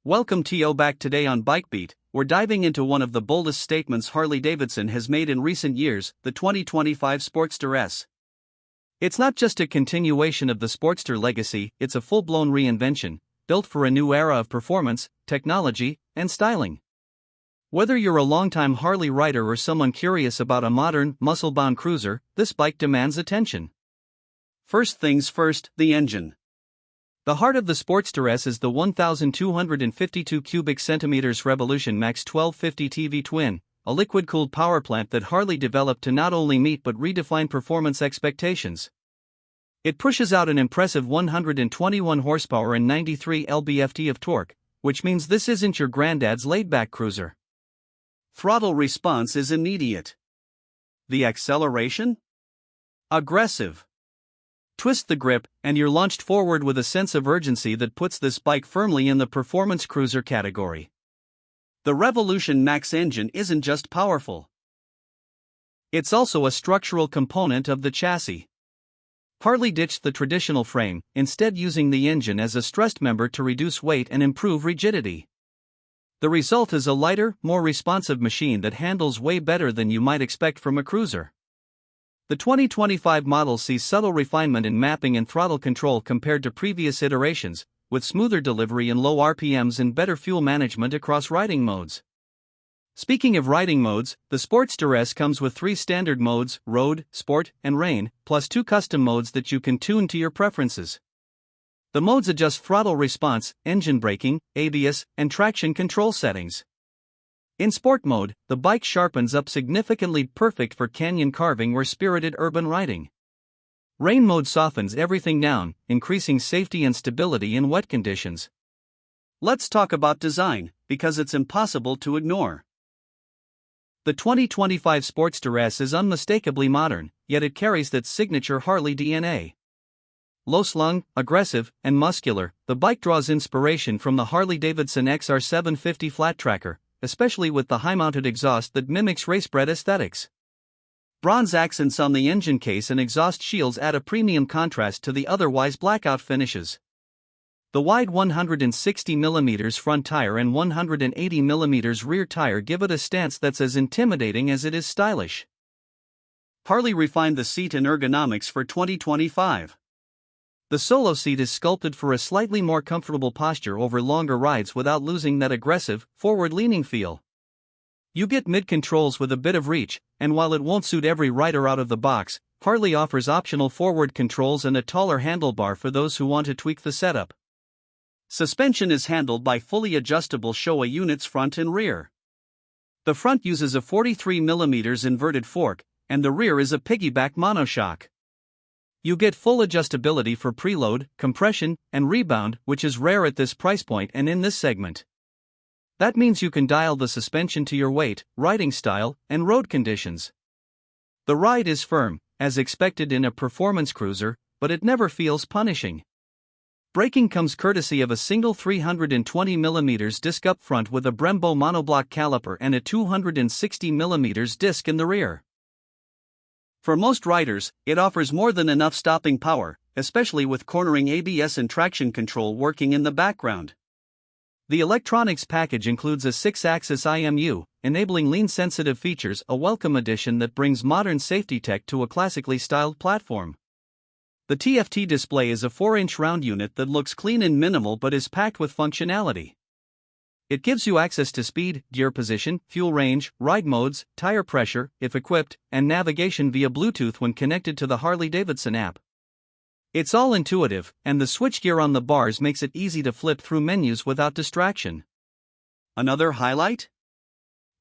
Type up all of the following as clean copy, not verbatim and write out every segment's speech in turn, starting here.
Welcome to back today on BikeBeat. We're diving into one of the boldest statements Harley-Davidson has made in recent years, the 2025 Sportster S. It's not just a continuation of the Sportster legacy, it's a full-blown reinvention, built for a new era of performance, technology, and styling. Whether you're a longtime Harley rider or someone curious about a modern, muscle-bound cruiser, this bike demands attention. First things first, the engine. The heart of the Sportster S is the 1,252 cubic centimeters Revolution Max 1250 TV twin, a liquid-cooled power plant that Harley developed to not only meet but redefine performance expectations. It pushes out an impressive 121 horsepower and 93 lb-ft of torque, which means this isn't your granddad's laid-back cruiser. Throttle response is immediate. The acceleration? Aggressive. Twist the grip, and you're launched forward with a sense of urgency that puts this bike firmly in the performance cruiser category. The Revolution Max engine isn't just powerful. It's also a structural component of the chassis. Harley ditched the traditional frame, instead using the engine as a stressed member to reduce weight and improve rigidity. The result is a lighter, more responsive machine that handles way better than you might expect from a cruiser. The 2025 model sees subtle refinement in mapping and throttle control compared to previous iterations, with smoother delivery and low RPMs and better fuel management across riding modes. Speaking of riding modes, the Sportster S comes with 3 standard modes: Road, Sport, and Rain, plus 2 custom modes that you can tune to your preferences. The modes adjust throttle response, engine braking, ABS, and traction control settings. In Sport mode, the bike sharpens up significantly, perfect for canyon carving or spirited urban riding. Rain mode softens everything down, increasing safety and stability in wet conditions. Let's talk about design, because it's impossible to ignore. The 2025 Sportster S is unmistakably modern, yet it carries that signature Harley DNA. Low-slung, aggressive, and muscular, the bike draws inspiration from the Harley-Davidson XR750 flat tracker, especially with the high-mounted exhaust that mimics racebred aesthetics. Bronze accents on the engine case and exhaust shields add a premium contrast to the otherwise blackout finishes. The wide 160mm front tire and 180mm rear tire give it a stance that's as intimidating as it is stylish. Harley refined the seat and ergonomics for 2025. The solo seat is sculpted for a slightly more comfortable posture over longer rides without losing that aggressive, forward-leaning feel. You get mid-controls with a bit of reach, and while it won't suit every rider out of the box, Harley offers optional forward controls and a taller handlebar for those who want to tweak the setup. Suspension is handled by fully adjustable Showa units front and rear. The front uses a 43mm inverted fork, and the rear is a piggyback monoshock. You get full adjustability for preload, compression, and rebound, which is rare at this price point and in this segment. That means you can dial the suspension to your weight, riding style, and road conditions. The ride is firm, as expected in a performance cruiser, but it never feels punishing. Braking comes courtesy of a single 320mm disc up front with a Brembo monoblock caliper and a 260mm disc in the rear. For most riders, it offers more than enough stopping power, especially with cornering ABS and traction control working in the background. The electronics package includes a 6-axis IMU, enabling lean-sensitive features, a welcome addition that brings modern safety tech to a classically styled platform. The TFT display is a 4-inch round unit that looks clean and minimal but is packed with functionality. It gives you access to speed, gear position, fuel range, ride modes, tire pressure, if equipped, and navigation via Bluetooth when connected to the Harley-Davidson app. It's all intuitive, and the switchgear on the bars makes it easy to flip through menus without distraction. Another highlight?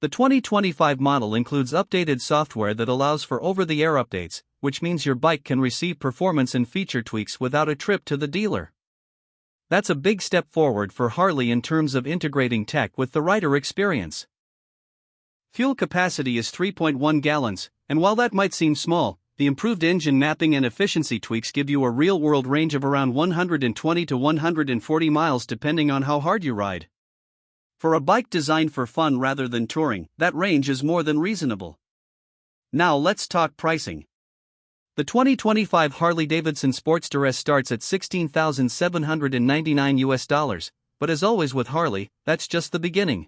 The 2025 model includes updated software that allows for over-the-air updates, which means your bike can receive performance and feature tweaks without a trip to the dealer. That's a big step forward for Harley in terms of integrating tech with the rider experience. Fuel capacity is 3.1 gallons, and while that might seem small, the improved engine mapping and efficiency tweaks give you a real-world range of around 120 to 140 miles depending on how hard you ride. For a bike designed for fun rather than touring, that range is more than reasonable. Now let's talk pricing. The 2025 Harley-Davidson Sportster S starts at $16,799, but as always with Harley, that's just the beginning.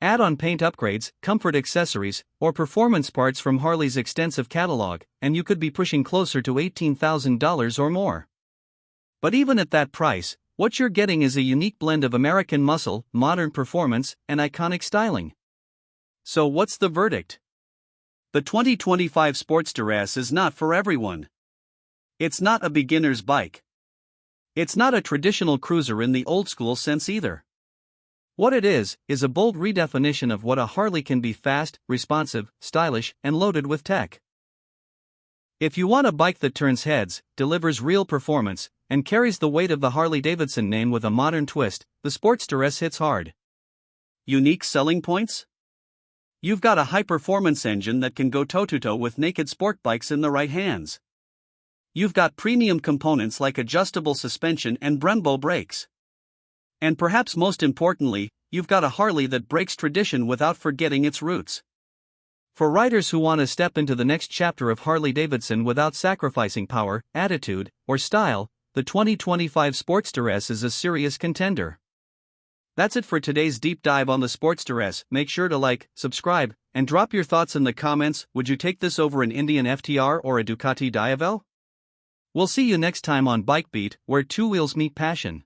Add on paint upgrades, comfort accessories, or performance parts from Harley's extensive catalog, and you could be pushing closer to $18,000 or more. But even at that price, what you're getting is a unique blend of American muscle, modern performance, and iconic styling. So what's the verdict? The 2025 Sportster S is not for everyone. It's not a beginner's bike. It's not a traditional cruiser in the old-school sense either. What it is a bold redefinition of what a Harley can be: fast, responsive, stylish, and loaded with tech. If you want a bike that turns heads, delivers real performance, and carries the weight of the Harley-Davidson name with a modern twist, the Sportster S hits hard. Unique selling points? You've got a high-performance engine that can go toe-to-toe with naked sport bikes in the right hands. You've got premium components like adjustable suspension and Brembo brakes. And perhaps most importantly, you've got a Harley that breaks tradition without forgetting its roots. For riders who want to step into the next chapter of Harley-Davidson without sacrificing power, attitude, or style, the 2025 Sportster S is a serious contender. That's it for today's deep dive on the Sportster S. Make sure to like, subscribe, and drop your thoughts in the comments. Would you take this over an Indian FTR or a Ducati Diavel? We'll see you next time on Bike Beat, where two wheels meet passion.